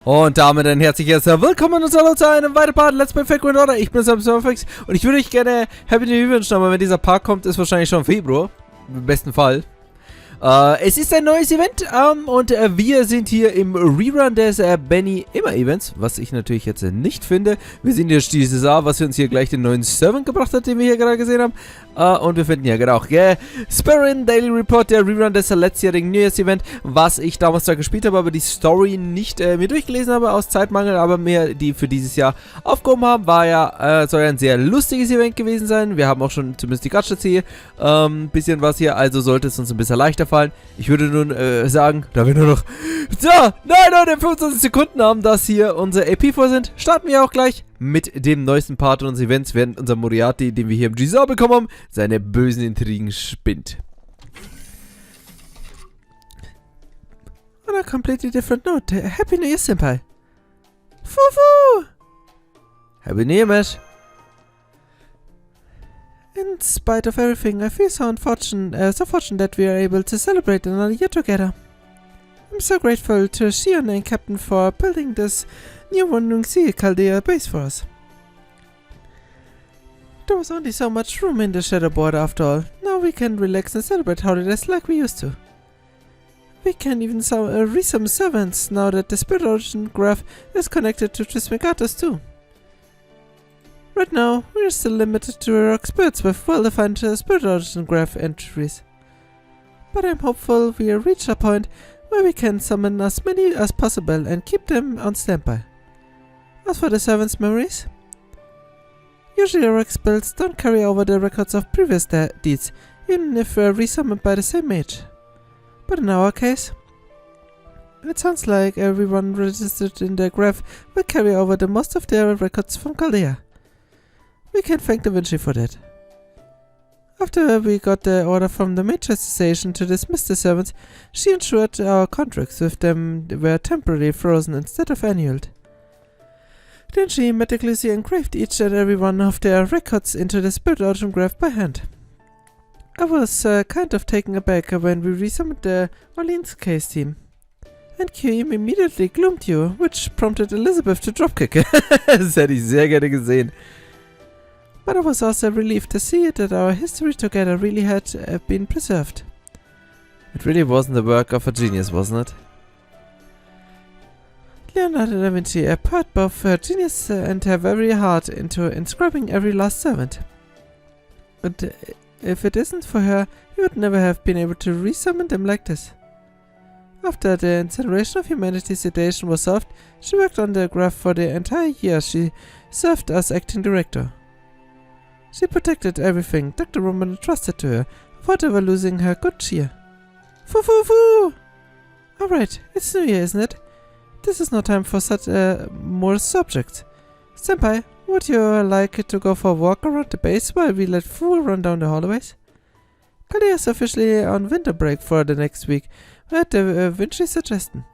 Und damit ein herzliches Willkommen und Hallo zu einem weiteren Part Let's Play Fake Order. Ich bin Sam Surfix und ich würde euch gerne Happy New Year wünschen, aber wenn dieser Part kommt, ist wahrscheinlich schon Februar. Im besten Fall. Es ist ein neues Event und wir sind hier im Rerun des Beni-ema Events, was ich natürlich jetzt nicht finde. Wir sehen hier dieses Jahr, was uns hier gleich den neuen Servant gebracht hat, den wir hier gerade gesehen haben. Und wir finden hier gerade auch Sparrow Daily Report, der Rerun des letztjährigen New Year's Event, was ich damals da gespielt habe, aber die Story nicht mir durchgelesen habe aus Zeitmangel, aber mir die für dieses Jahr aufgehoben haben. War ja, soll ja ein sehr lustiges Event gewesen sein. Wir haben auch schon zumindest die Gadgets hier, ein bisschen was hier, also sollte es uns ein bisschen leichter fallen. Ich würde nun sagen, da wir nur noch 25 Sekunden haben, dass hier unsere AP vor sind, starten wir auch gleich mit dem neuesten Part unseres Events, während unser Moriarty, den wir hier im Gisar bekommen haben, seine bösen Intrigen spinnt. On a completely different note, Happy New Year, Senpai. Fufu! Happy New Year, Mesh. In spite of everything, I feel so fortunate that we are able to celebrate another year together. I'm so grateful to Shion and Captain for building this new wandering sea Chaldea base for us. There was only so much room in the shadow board after all. Now we can relax and celebrate holidays like we used to. We can even re-summon servants now that the spirit origin graph is connected to Trismegistus too. Right now, we are still limited to rock spirits with well-defined spirit origin graph entries. But I'm hopeful we'll reach a point where we can summon as many as possible and keep them on standby. As for the servants' memories, usually rock spells don't carry over the records of previous deeds, even if resummoned by the same mage. But in our case, it sounds like everyone registered in the graph will carry over the most of their records from Chaldea. We can thank Da Vinci for that. After we got the order from the Magiers Association to dismiss the servants, she ensured our contracts with them were temporarily frozen instead of annulled. Then she meticulously engraved each and every one of their records into the spirit origin graph by hand. I was kind of taken aback when we resummoned the Orleans case team. And QM immediately gloomed you, which prompted Elizabeth to dropkick. Das hätte ich sehr gerne gesehen. But I was also relieved to see that our history together really had been preserved. It really wasn't the work of a genius, wasn't it? Leonardo da Vinci poured both her genius and her very heart into inscribing every last servant. And if it isn't for her, we would never have been able to resummon them like this. After the incineration of humanity's sedation was solved, she worked on the graph for the entire year she served as acting director. She protected everything Dr. Roman entrusted to her, without ever losing her good cheer. Foo! Alright, it's New Year, isn't it? This is no time for such more subjects. Senpai, would you like to go for a walk around the base while we let Fu run down the hallways? Chaldea is officially on winter break for the next week, at the Vinci's suggestion.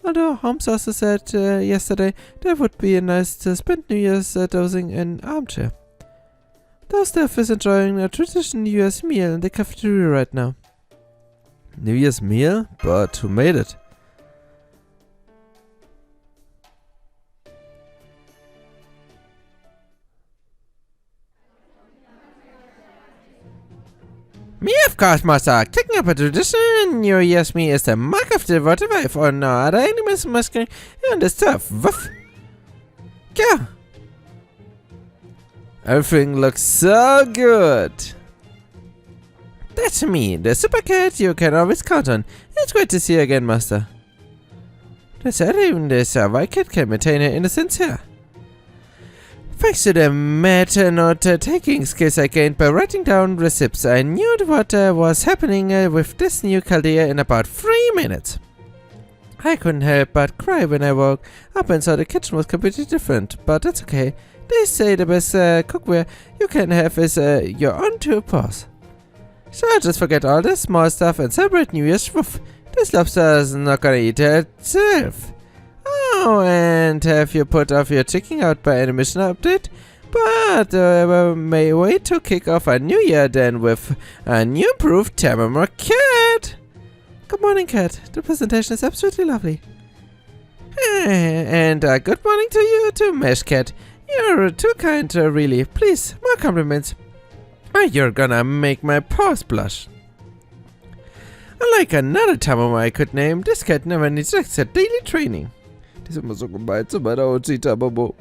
Although Holmes also said yesterday that it would be nice to spend New Year's dozing in an armchair. Though Steph is enjoying a traditional New Year's meal in the cafeteria right now. New Year's meal? But who made it? Me, of course, Master. Taking up a tradition New Year's meal is the mark of the devoted wife, or no other enemies masking and the stuff. Woof. Yeah. Everything looks so good. That's me, the super cat you can always count on. It's great to see you again, Master. They said even this white cat can maintain her innocence here. Thanks to the meta note-taking skills I gained by writing down receipts, I knew what was happening with this new Chaldea in about 3 minutes. I couldn't help but cry when I woke up and saw the kitchen was completely different, but that's okay. They say the best cookware you can have is your own 2 paws. So I'll just forget all the small stuff and celebrate New Year's. Woof. This lobster is not gonna eat itself. Oh, and have you put off your checking out by any mission update? But may wait to kick off a new year then with a new improved Thermomore Cat. Good morning, Cat. The presentation is absolutely lovely. And good morning to you too, Meshcat. You're too kind, really. Please, more compliments. You're gonna make my paws blush. Unlike another Tamamo I could name, this cat never neglects her daily training. Die ist immer so gemeint zu meiner Ochi Tamamo.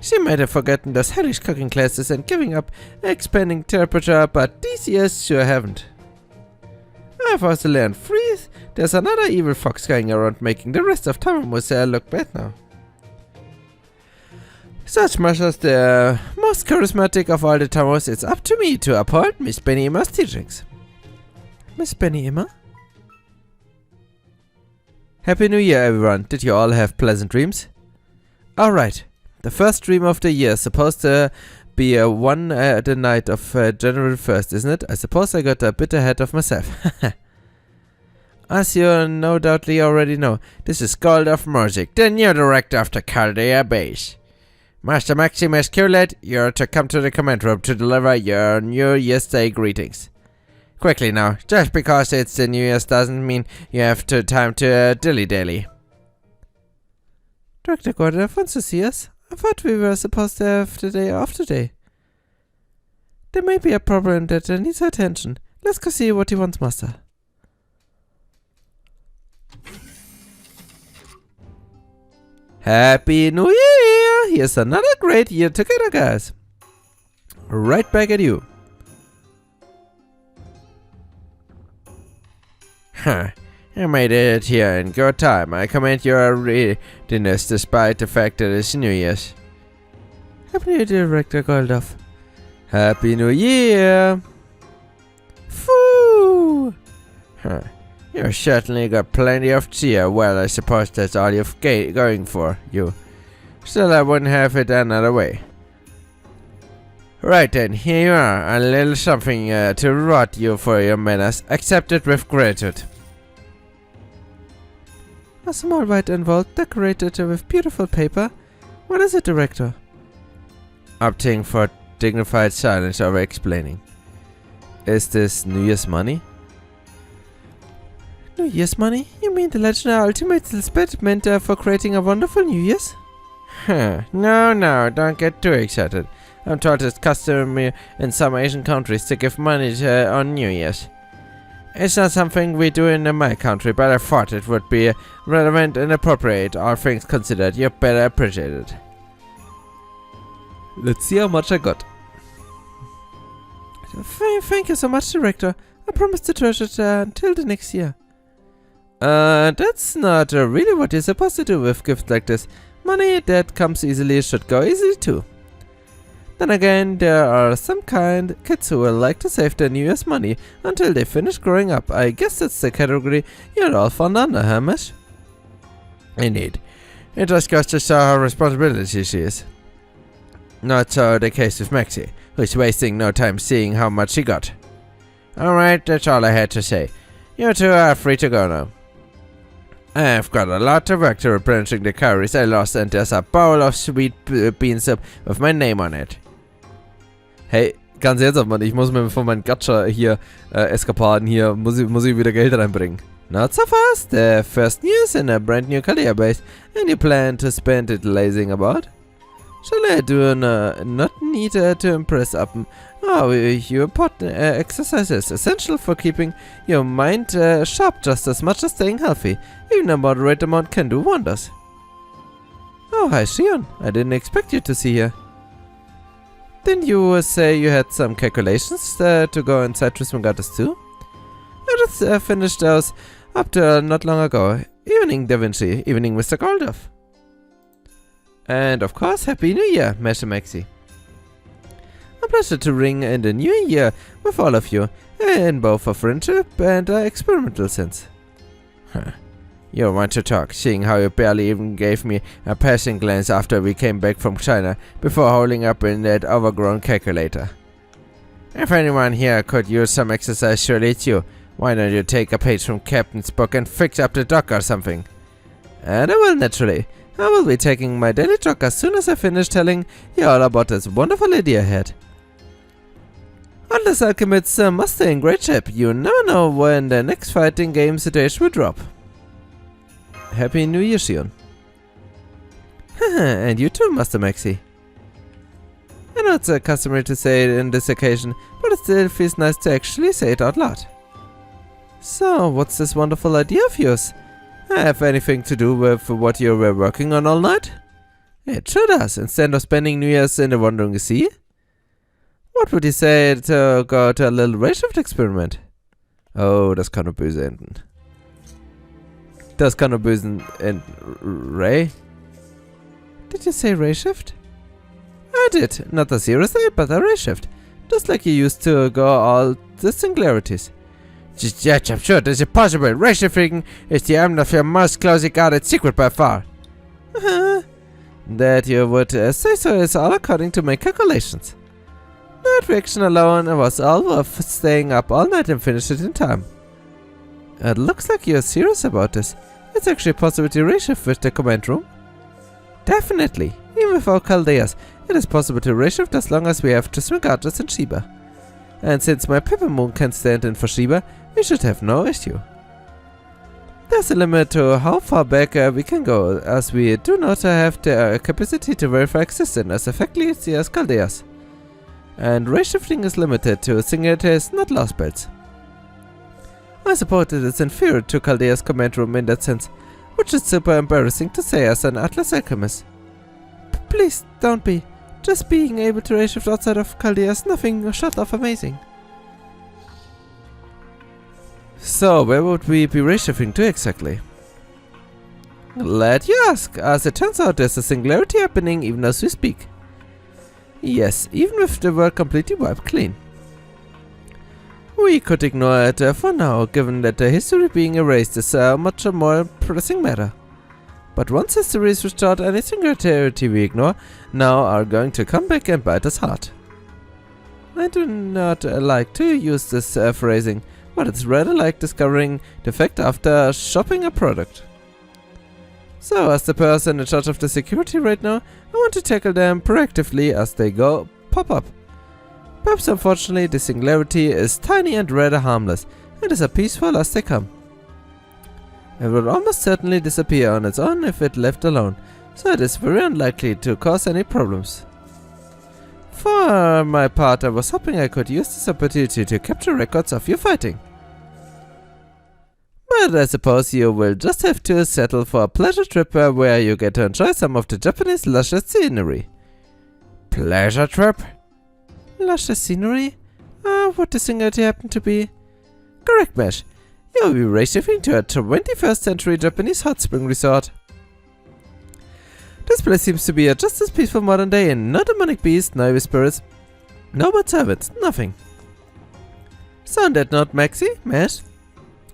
She might have forgotten those hellish cooking classes and giving up expanding temperature, but these years sure haven't. I've also learned freeze. There's another evil fox going around making the rest of Tamamo's hair look bad now. Such much as the most charismatic of all the Tamamos, it's up to me to uphold Miss Beni-ema's teachings. Miss Beni-ema? Happy New Year, everyone. Did you all have pleasant dreams? Alright. The first dream of the year is supposed to be the night of January 1st, isn't it? I suppose I got a bit ahead of myself. As you no doubtly already know, this is Goredofl Magic, the new director of the Chaldea base. Master Maximus Curlet, you're to come to the command room to deliver your New Year's Day greetings. Quickly now, just because it's the New Year's doesn't mean you have time to dilly-dally. Director Goredofl wants to see us? I thought we were supposed to have the day off today. There may be a problem that needs our attention. Let's go see what he wants, Master. Happy New Year! Here's another great year together, guys. Right back at you. Huh. You made it here in good time. I commend your readiness despite the fact that it's New Year's. Happy New Year, Director Goredofl. Happy New Year! Foo! Huh. You certainly got plenty of cheer. Well, I suppose that's all you've going for you. Still, I wouldn't have it another way. Right then, here you are. A little something to reward you for your manners. Accepted with gratitude. A small white envelope decorated with beautiful paper. What is it, Director? Opting for dignified silence over explaining. Is this New Year's money? New Year's money? You mean the legendary ultimate spell meant for creating a wonderful New Year's? No, don't get too excited. I'm told it's customary in some Asian countries to give money on New Year's. It's not something we do in my country, but I thought it would be relevant and appropriate, all things considered. You better appreciate it. Let's see how much I got. Thank you so much, Director. I promise to treasure it until the next year. That's not really what you're supposed to do with gifts like this. Money that comes easily should go easily too. Then again, there are some kids who will like to save their New Year's money until they finish growing up. I guess that's the category you're all fond under, huh, Mesh? Indeed. It just goes to show how responsibility she is. Not so the case with Maxie, who's wasting no time seeing how much she got. Alright, that's all I had to say. You two are free to go now. I've got a lot of work to replenishing the curries I lost, and there's a bowl of sweet bean soup with my name on it. Hey, ganz seltsam, Mann. Ich muss mir von meinen Gacha hier, Eskapaden hier, muss ich wieder Geld reinbringen. Not so fast. The first news in a brand new Chaldea base, and you plan to spend it lazing about? Shall I do not need to impress up? Oh, your important exercise is essential for keeping your mind sharp just as much as staying healthy. Even a moderate amount can do wonders. Oh, hi Shion. I didn't expect you to see here. Didn't you say you had some calculations to go inside Trismegistus too? I just finished those up to not long ago. Evening, Da Vinci. Evening, Mr. Goredofl. And of course, Happy New Year, Mesh Maxi. A pleasure to ring in the new year with all of you, in both a friendship and experimental sense. Huh. You want to talk, seeing how you barely even gave me a passing glance after we came back from China, before holding up in that overgrown calculator. If anyone here could use some exercise, surely it's you. Why don't you take a page from Captain's book and fix up the dock or something? And I will, naturally. I will be taking my daily jog as soon as I finish telling you all about this wonderful idea I had. All these alchemists must stay in great shape. You never know when the next fighting game situation will drop. Happy New Year, Shion. And you too, Master Maxi. I know it's customary to say it in this occasion, but it still feels nice to actually say it out loud. So, what's this wonderful idea of yours? Have anything to do with what you were working on all night? It sure does, instead of spending New Year's in the Wandering Sea. What would you say to go to a little Rayshift experiment? Oh, das kann nur böse enden. Das kann nur böse enden. Ray? Did you say Rayshift? I did. Not a serious aid, but a Rayshift. Just like you used to go all the singularities. Yeah, I'm sure this is possible. Rayshifting is the aim of your most closely guarded secret by far. That you would say so is all according to my calculations. That reaction alone was all worth staying up all night and finish it in time. It looks like you're serious about this. It's actually possible to reshift with the command room. Definitely. Even without Chaldeas, it is possible to reshift as long as we have just regardless in Shiba. And since my Pepper Moon can stand in for Shiba, we should have no issue. There's a limit to how far back we can go, as we do not have the capacity to verify existence as effectively as Chaldeas. And rayshifting is limited to singularities, not Lostbelts. I suppose it is inferior to Chaldea's command room in that sense, which is super embarrassing to say as an Atlas alchemist. Please don't be. Just being able to rayshift outside of Chaldea is nothing short of amazing. So, where would we be rayshifting to exactly? Glad you ask, as it turns out there's a singularity happening even as we speak. Yes, even with the world completely wiped clean. We could ignore it for now, given that the history being erased is a much more pressing matter. But once history is restored, any singularity we ignore now are going to come back and bite us hard. I do not like to use this phrasing, but it's rather like discovering the fact after shopping a product. So, as the person in charge of the security right now, I want to tackle them proactively as they go pop up. Perhaps unfortunately the singularity is tiny and rather harmless, and as peaceful as they come. It will almost certainly disappear on its own if it left alone, so it is very unlikely to cause any problems. For my part, I was hoping I could use this opportunity to capture records of you fighting. But I suppose you will just have to settle for a pleasure trip where you get to enjoy some of the Japanese luscious scenery. Pleasure trip? Luscious scenery? What the singularity happen to be? Correct, Mesh. You'll be rayshifting to a 21st century Japanese hot spring resort. This place seems to be just as peaceful modern day, and no demonic beasts, no evil spirits, no bad servants, nothing. So on that note, Maxi, Mesh,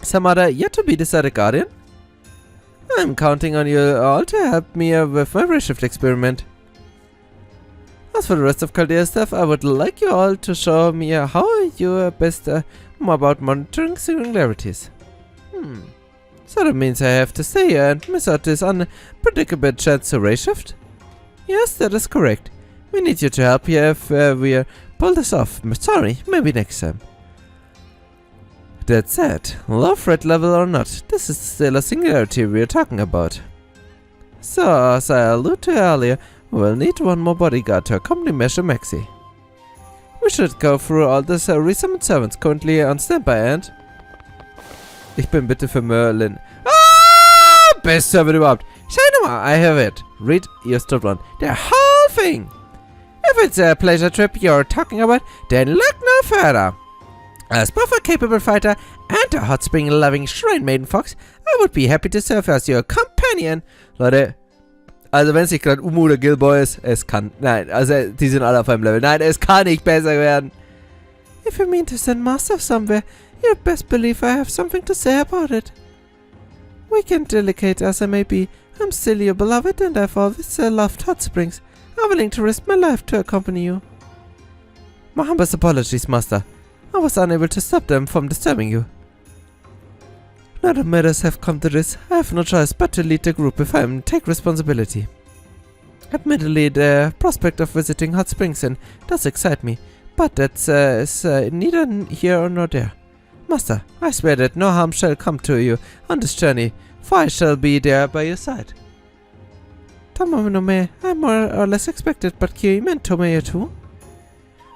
some other yet to be decided guardian? I'm counting on you all to help me with my rayshift experiment. As for the rest of Chaldea stuff, I would like you all to show me how you best more about monitoring singularities. So that means I have to stay here and miss out this unpredictable chance to rayshift? Yes, that is correct. We need you to help here if we pull this off. Sorry, maybe next time. That said, low threat level or not, this is still a singularity we are talking about. So, as I alluded to earlier, we'll need one more bodyguard to accompany Measure Maxi. We should go through all the resummoned servants currently on standby and... Ich bin bitte für Merlin. Ah! Best servant überhaupt. Shinema, I have it. Read your stop one. The whole thing. If it's a pleasure trip you're talking about, then look no further. As both a capable fighter and a hot spring loving shrine maiden fox, I would be happy to serve as your companion. Leute, also wenn es nicht gerade Umu oder Gilboy ist, es kann, nein, also die sind alle auf einem Level. Nein, es kann nicht besser werden. If you mean to send Master somewhere, you'd best believe I have something to say about it. Weak and delicate as I may be, I'm still your beloved and I've always loved hot springs. I'm willing to risk my life to accompany you. My humblest apologies, Master. I was unable to stop them from disturbing you. Now that matters have come to this, I have no choice but to lead the group if I take responsibility. Admittedly, the prospect of visiting hot springs does excite me, but that's is neither here nor there. Master, I swear that no harm shall come to you on this journey, for I shall be there by your side. Tamamino, I more or less expected, but Kiri meant Tomeo too.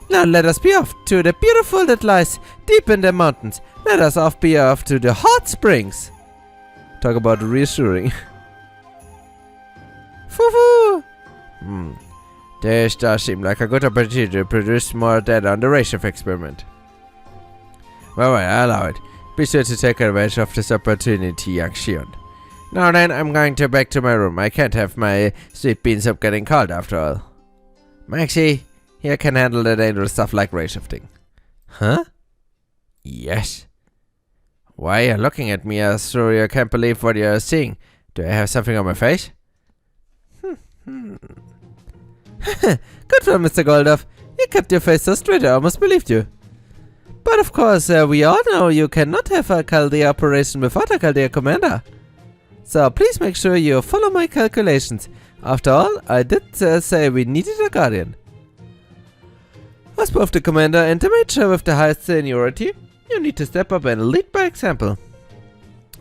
Now let us be off to the beautiful that lies deep in the mountains. Let us be off to the hot springs. Talk about reassuring. Foo-foo! This does seem like a good opportunity to produce more data on the Rayship experiment. Well, I allow it. Be sure to take advantage of this opportunity, young Shion. Now then, I'm going back to my room. I can't have my sweet beans up getting cold after all. Maxie, you can handle the dangerous stuff like ray shifting. Huh? Yes. Why are you looking at me as though you can't believe what you're seeing? Do I have something on my face? Good one, Mr. Goredofl. You kept your face so straight I almost believed you. But of course, we all know you cannot have a Chaldea operation without a Chaldea commander. So please make sure you follow my calculations. After all, I did say we needed a guardian. As both the commander and the major with the highest seniority, you need to step up and lead by example.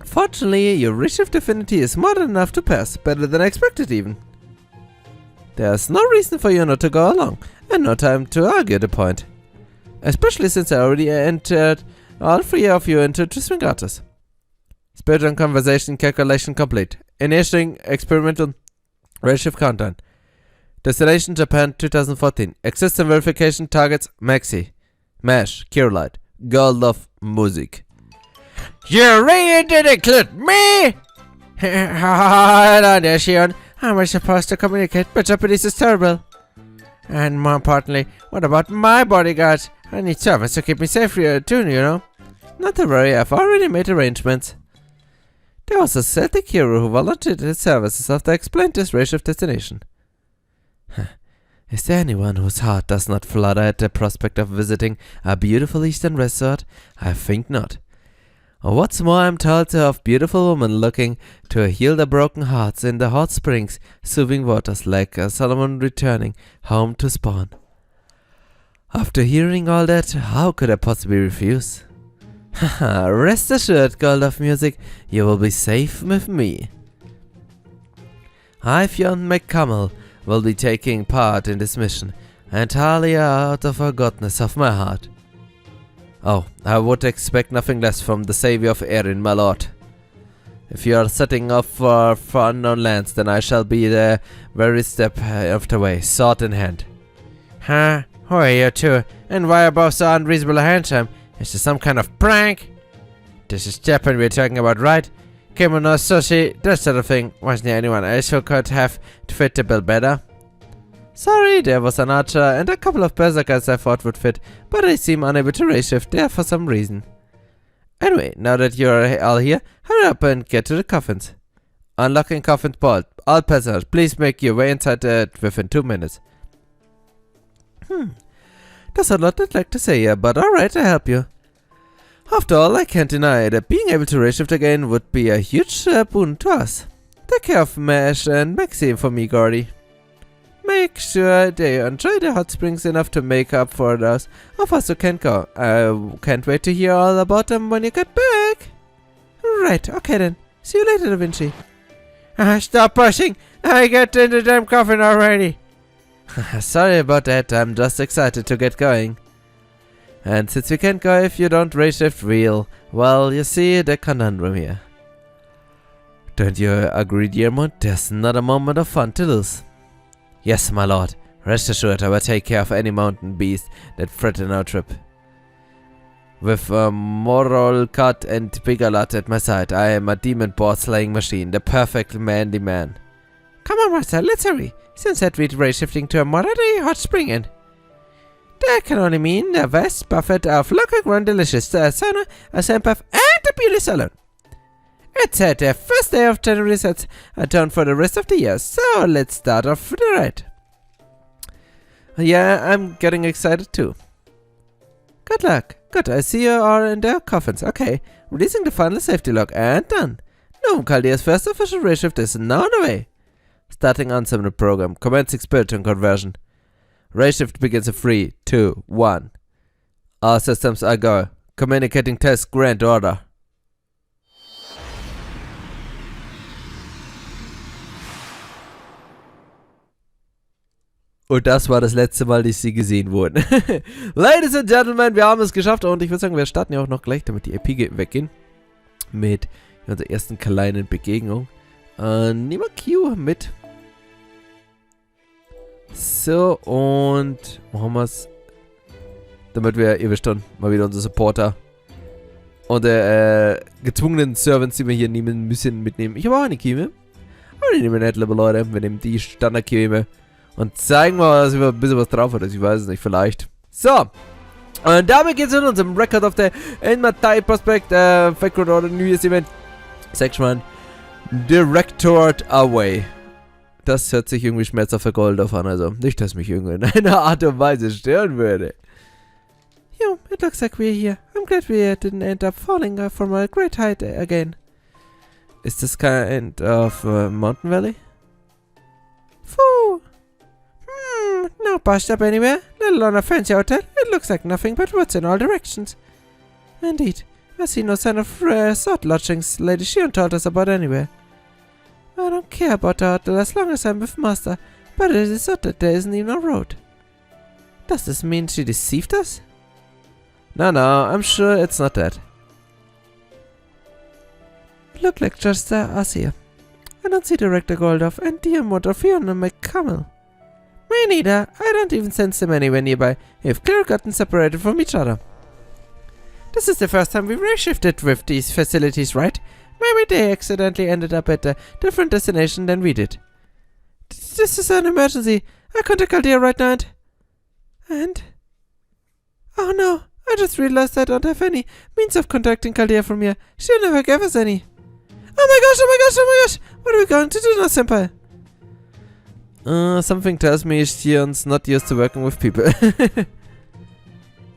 Fortunately, your reshift affinity is more than enough to pass, better than expected even. There's no reason for you not to go along, and no time to argue the point. Especially since I already entered all three of you into Trismegatus. Spirit and conversation calculation complete. Initiating experimental redshift countdown. Destination Japan 2014. Existence verification targets Maxi. Mesh. Curelight. Goredofl. Music. You really did include me? Hold on there, Shion. How am I supposed to communicate? But Japanese is terrible. And more importantly, what about my bodyguards? I need servants to keep me safe here too, you know. Not to worry, I've already made arrangements. There was a Celtic hero who volunteered his services after I explained this racial destination. Is there anyone whose heart does not flutter at the prospect of visiting a beautiful eastern resort? I think not. What's more, I'm told of beautiful women looking to heal their broken hearts in the hot springs, soothing waters like Solomon returning home to spawn. After hearing all that, how could I possibly refuse? Haha, rest assured, Goredofl Music, you will be safe with me. I, Fionn McCummel, will be taking part in this mission, entirely out of a goodness of my heart. Oh, I would expect nothing less from the savior of Erin, my lord. If you are setting off for unknown lands, then I shall be there very step of the way, sword in hand. Huh? Who are you two? And why are both so unreasonably handsome? Is this some kind of prank? This is Japan we're talking about, right? Kimono, sushi, that sort of thing. Wasn't there anyone else who could have fit the bill better? Sorry, there was an archer and a couple of berserkers I thought would fit, but they seem unable to reshift there for some reason. Anyway, now that you're all here, hurry up and get to the coffins. Unlocking coffin bolt. All passengers, please make your way inside within 2 minutes. There's a lot I'd like to say here, but alright, I'll help you. After all, I can't deny that being able to reshift again would be a huge boon to us. Take care of Mesh and Maxine for me, Gordy. Make sure they enjoy the hot springs enough to make up for those of us who can't go. I can't wait to hear all about them when you get back. Right, okay then. See you later, Da Vinci. Stop pushing! I get in the damn coffin already! Sorry about that, I'm just excited to get going. And since we can't go if you don't reshift real, well, you see the conundrum here. Don't you agree, Diarmond? There's not a moment of fun to lose. Yes, my lord. Rest assured I will take care of any mountain beast that threaten our trip. With Moral Cut and Pigalat at my side, I am a demon boss slaying machine, the perfect manly man. Come on, master, let's hurry. Since that we're reshifting to a modern-day hot spring inn. That can only mean a vast buffet of local grown delicious sauna, a sandbath, and a beauty salon. It's the first day of January sets a tone for the rest of the year, so let's start off with the ride. Yeah, I'm getting excited too. Good luck. Good, I see you are in their coffins. Okay, releasing the final safety lock and done. No, Chaldea's first official reshift is now on the way. Starting ensemble program, commencing spirit and conversion. Reshift begins in 3, 2, 1. All systems are go. Communicating test, grant order. Und das war das letzte Mal, dass sie gesehen wurden. Ladies and Gentlemen, wir haben es geschafft. Und ich würde sagen, wir starten ja auch noch gleich, damit die EP weggehen. Mit unserer ersten kleinen Begegnung. Nehmen wir Q mit. So, und machen wir es. Damit wir, ihr wisst schon, mal wieder unser Supporter. Und gezwungenen Servants, die wir hier nehmen müssen, mitnehmen. Ich habe auch eine Kieme. Aber die nehmen wir nicht, liebe Leute. Wir nehmen die Standard-Kieme. Und zeigen mal, dass wir ein bisschen was drauf hat. Also ich weiß es nicht, vielleicht. So. Und damit geht's in unserem Record of the Enmatei Prospect Background oder New Year's Event Section Directored Away. Das hört sich irgendwie schmerzhaft für Goredofl an. Also nicht, dass mich irgendwie in einer Art und Weise stören würde. Yo, it looks like we're here. I'm glad we didn't end up falling from a great height again. Is this kind of mountain valley? Phew. No bust up anywhere. Let alone a fancy hotel. It looks like nothing but woods in all directions. Indeed. I see no sign of resort lodgings Lady Shion told us about anywhere. I don't care about the hotel as long as I'm with Master, but it is odd that there isn't even a road. Does this mean she deceived us? No, I'm sure it's not that. Look like just us here. I don't see Director Goredofl and Diamond or Fiona McCummel. Me neither. I don't even sense them anywhere nearby. We've clearly gotten separated from each other. This is the first time we've reshifted with these facilities, right? Maybe they accidentally ended up at a different destination than we did. This is an emergency. I contact Chaldea right now and... Oh no, I just realized I don't have any means of contacting Chaldea from here. She'll never give us any. Oh my gosh! What are we going to do now, senpai? Something tells me Shion's not used to working with people.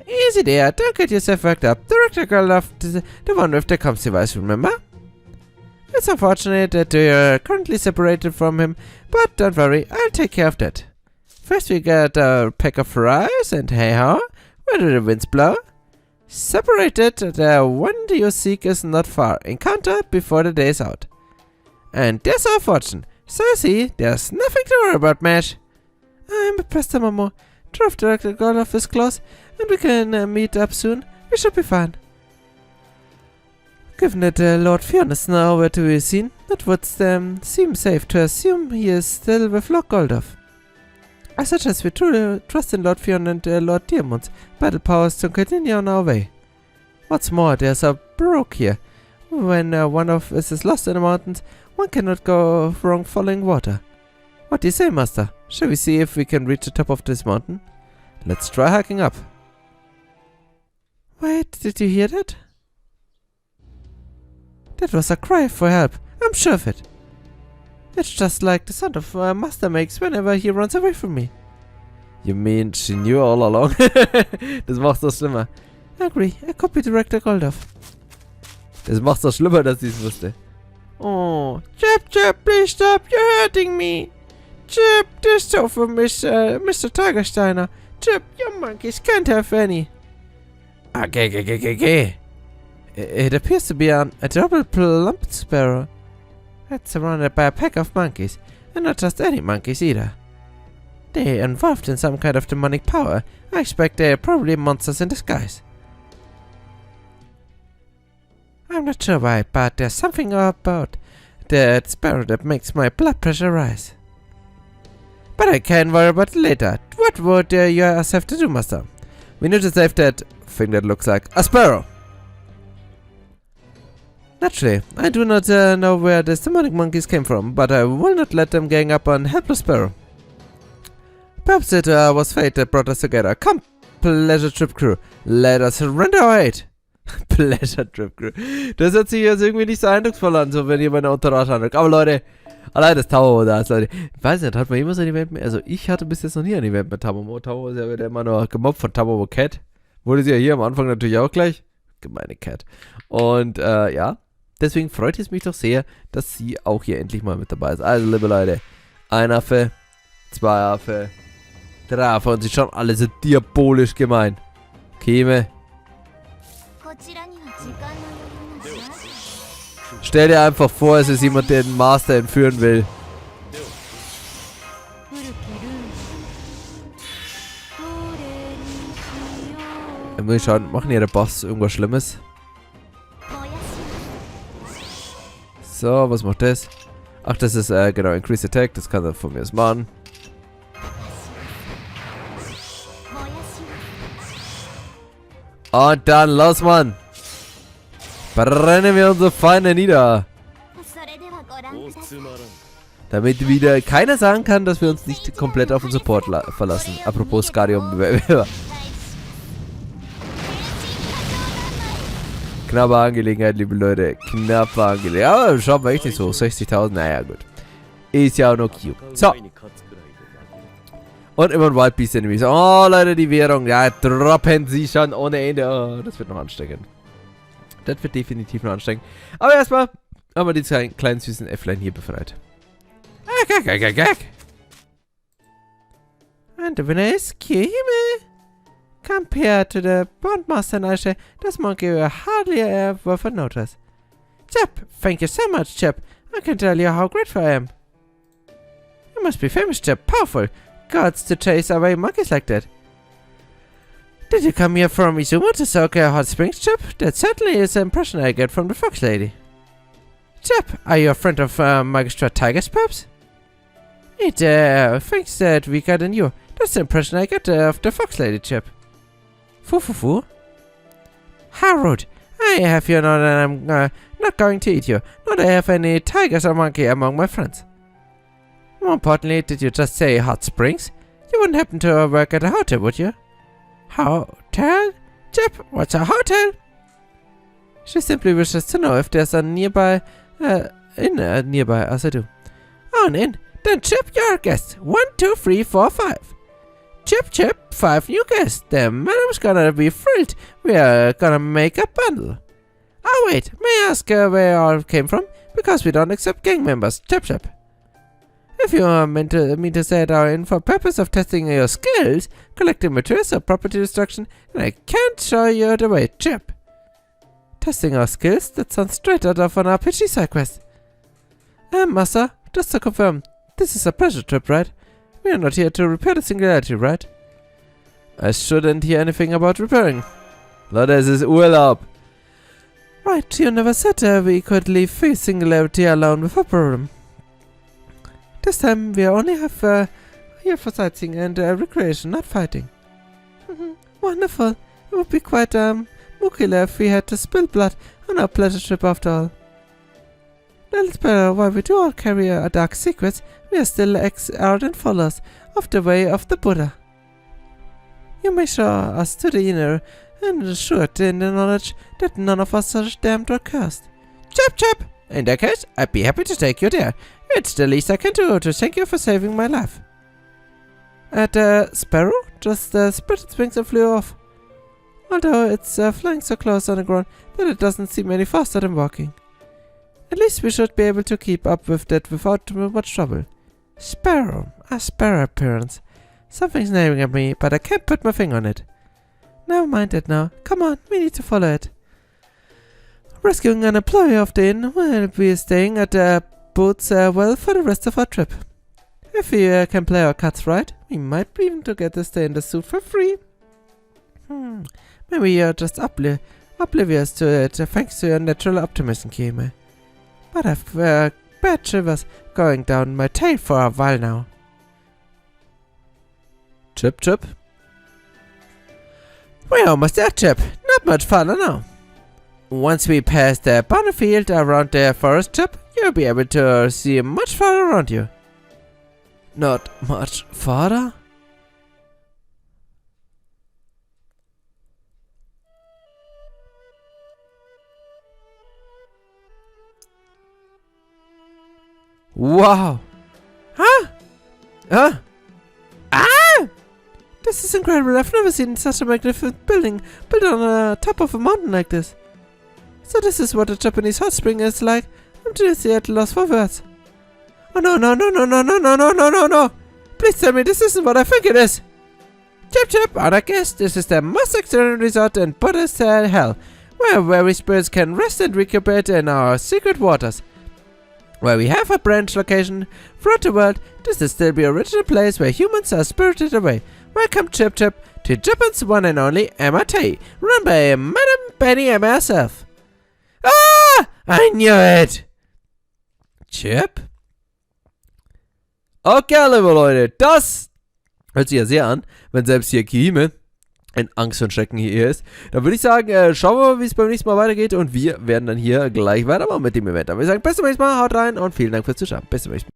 Easy there, don't get yourself worked up. Director Goredofl, the one with the comms device, remember? It's unfortunate that you're currently separated from him, but don't worry, I'll take care of that. First we get a pack of fries, and hey-ho, where do the winds blow? Separated, the one you seek is not far. Encounter before the day is out. And there's our fortune. So see, there's nothing to worry about, Mash. I'm impressed, Momo. Draft Director Goredofl is close, and we can meet up soon. We should be fine. Given that Lord Fionn is nowhere to be seen, it would seem safe to assume he is still with Lord Goredofl. I suggest we truly trust in Lord Fionn and Lord Diamond's battle powers to continue on our way. What's more, there's a brook here. When one of us is lost in the mountains, one cannot go wrong following water. What do you say, Master? Shall we see if we can reach the top of this mountain? Let's try hiking up. Wait, did you hear that? That was a cry for help. I'm sure of it. It's just like the sound of Master makes whenever he runs away from me. You mean she knew all along? Das macht's doch schlimmer. I agree. I copy Director Goredofl. Das macht's doch schlimmer, dass sie es wusste. Oh, Chip, please stop. You're hurting me. Chip, this so for Mr. Tigersteiner. Chip, your monkeys can't have any. Okay. It appears to be a double plump sparrow. It's surrounded by a pack of monkeys, and not just any monkeys either. They're involved in some kind of demonic power. I expect they're probably monsters in disguise. I'm not sure why, but there's something about that sparrow that makes my blood pressure rise. But I can worry about it later. What would you have to do, Master? We need to save that thing that looks like a sparrow. Naturally, I do not know where the demonic monkeys came from, but I will not let them gang up on helpless Sparrow. Perhaps it was fate that brought us together. Come, Pleasure Trip Crew, let us render our hate. Pleasure Trip Crew. Das hört sich jetzt irgendwie nicht so eindrucksvoll an, so wenn jemand eine Entourage handelt. Aber Leute, allein das Tamo da ist, Leute. Ich weiß nicht, hat man immer so ein Event mit, also ich hatte bis jetzt noch nie ein Event mit Tamo. Tamo ist ja wieder immer nur gemobbt von Tamo Cat. Wurde sie ja hier am Anfang natürlich auch gleich. Gemeine Cat. Und ja, deswegen freut es mich doch sehr, dass sie auch hier endlich mal mit dabei ist. Also, liebe Leute, ein Affe, zwei Affe, drei Affe und sie schauen alle so diabolisch gemein. Käme. Stell dir einfach vor, es ist jemand, der den Master entführen will. Mal schauen, machen hier der Boss irgendwas Schlimmes? So, was macht das? Ach, das ist, genau, Increase Attack. Das kann er von mir aus machen. Und dann los, Mann! Brennen wir unsere Feinde nieder! Damit wieder keiner sagen kann, dass wir uns nicht komplett auf den Support verlassen. Apropos Skadium. Knappe Angelegenheit, liebe Leute. Knappe Angelegenheit. Aber schauen wir echt nicht so. 60.000, naja, gut. Ist ja auch noch cute. So. Und immer ein Wild Beast Enemies. Oh, Leute, die Währung. Ja, droppen sie schon ohne Ende. Oh, das wird noch ansteckend. Das wird definitiv noch ansteckend. Aber erstmal haben wir die kleinen süßen Äfflein hier befreit. And the winner is Kirei. Compared to the Bondmaster Naisha, this monkey will hardly ever worth a notice. Chap, thank you so much, Chap. I can tell you how grateful I am. You must be famous, Chap. Powerful. Gods to chase away monkeys like that. Did you come here from Izuma to soak hot springs, Chap? That certainly is the impression I get from the Fox Lady. Chap, are you a friend of Magister Tigers, perhaps? It thinks that we got in you. That's the impression I get of the Fox Lady, Chap. Foo. How rude. I have you know that I'm not going to eat you. Not I have any tigers or monkey among my friends. More importantly, did you just say hot springs? You wouldn't happen to work at a hotel, would you? Hotel? Chip, what's a hotel? She simply wishes to know if there's a nearby, nearby, as I do. Oh, an inn. Then Chip, you're a guest. 1, 2, 3, 4, 5. Chip, 5 new guests. The madam's gonna be thrilled. We are gonna make a bundle. Oh wait, may I ask where you all came from? Because we don't accept gang members. Chip. If you are meant to say it are in for purpose of testing your skills, collecting materials or property destruction, and I can't show you the way, Chip. Testing our skills? That sounds straight out of an RPG side quest. Master, just to confirm, this is a pleasure trip, right? We are not here to repair the singularity, right? I shouldn't hear anything about repairing. Leute, es ist Urlaub. Right, you never said we could leave the singularity alone without problem. This time we only have here for sightseeing and recreation, not fighting. Wonderful. It would be quite mucila if we had to spill blood on our pleasure trip after all. Little better, while we do all carry our dark secrets, we are still ardent followers of the way of the Buddha. You may show us to the inner and assured in the knowledge that none of us are damned or cursed. Chip! In that case, I'd be happy to take you there. It's the least I can do to thank you for saving my life. At Sparrow just spread its wings and flew off. Although it's flying so close on the ground that it doesn't seem any faster than walking. At least we should be able to keep up with that without much trouble. Sparrow. A sparrow appearance. Something's nagging at me, but I can't put my finger on it. Never mind it now. Come on, we need to follow it. Rescuing an employee of the inn, we'll be staying at the boats well for the rest of our trip. If we can play our cards right, we might be even to get to stay in the suit for free. Maybe you're just oblivious to it thanks to your natural optimism, Kirei. But I've bad shivers going down my tail for a while now. Chip. We're almost there, Chip. Not much farther now. Once we pass the banner field around the forest, Chip, you'll be able to see much farther around you. Not much farther? Wow! Huh? Ah! This is incredible. I've never seen such a magnificent building built on the top of a mountain like this. So this is what a Japanese hot spring is like. I'm seriously at a loss for words. Oh no. Please tell me this isn't what I think it is. Chip, and I guess this is the most extraordinary resort in Buddhist hell, where weary spirits can rest and recuperate in our secret waters. Where we have a branch location throughout the world, this is still the original place where humans are spirited away, Welcome, Chip, to Japan's one and only MRT, run by Madame Beni-ema herself. Ah! I knew it! Chip? Okay, liebe Leute, das hört sich ja sehr an, wenn selbst hier Kihime in Angst und Schrecken hier ist. Dann würde ich sagen, schauen wir mal, wie es beim nächsten Mal weitergeht und wir werden dann hier gleich weitermachen mit dem Event. Aber wir sagen, bis zum nächsten Mal, haut rein und vielen Dank fürs Zuschauen. Bis zum nächsten Mal.